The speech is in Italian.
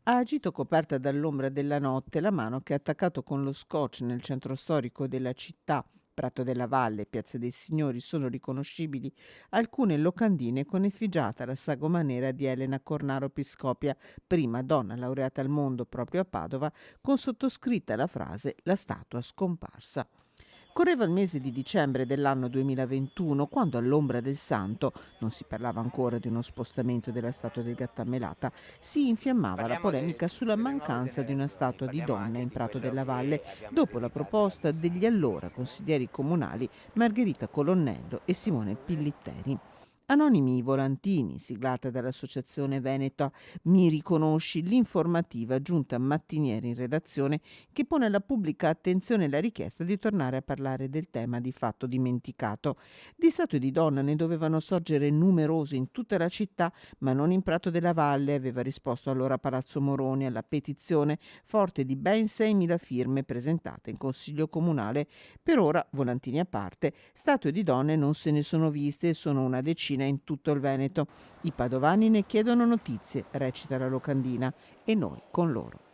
Ha agito coperta dall'ombra della notte la mano che ha attaccato con lo scotch nel centro storico della città. Prato della Valle, Piazza dei Signori sono riconoscibili alcune locandine con effigiata la sagoma nera di Elena Cornaro Piscopia, prima donna laureata al mondo proprio a Padova, con sottoscritta la frase "La statua scomparsa". Correva il mese di dicembre dell'anno 2021 quando all'ombra del santo, non si parlava ancora di uno spostamento della statua del Gattamelata, si infiammava la polemica sulla delle nuove mancanza di una generazioni, statua di parliamo donna anche in di Prato quello della Valle, che abbiamo dopo la ereditato dal proposta degli passato. allora consiglieri comunali Margherita Colonnello e Simone Pillitteri. Anonimi volantini, siglata dall'associazione Veneta Mi Riconosci, l'informativa giunta mattiniera in redazione che pone alla pubblica attenzione la richiesta di tornare a parlare del tema di fatto dimenticato. Di statue di donna ne dovevano sorgere numerose in tutta la città, ma non in Prato della Valle, aveva risposto allora Palazzo Moroni alla petizione forte di ben 6.000 firme presentate in Consiglio Comunale. Per ora, volantini a parte, statue di donne non se ne sono viste e sono una decina in tutto il Veneto. I padovani ne chiedono notizie, recita la locandina, e noi con loro.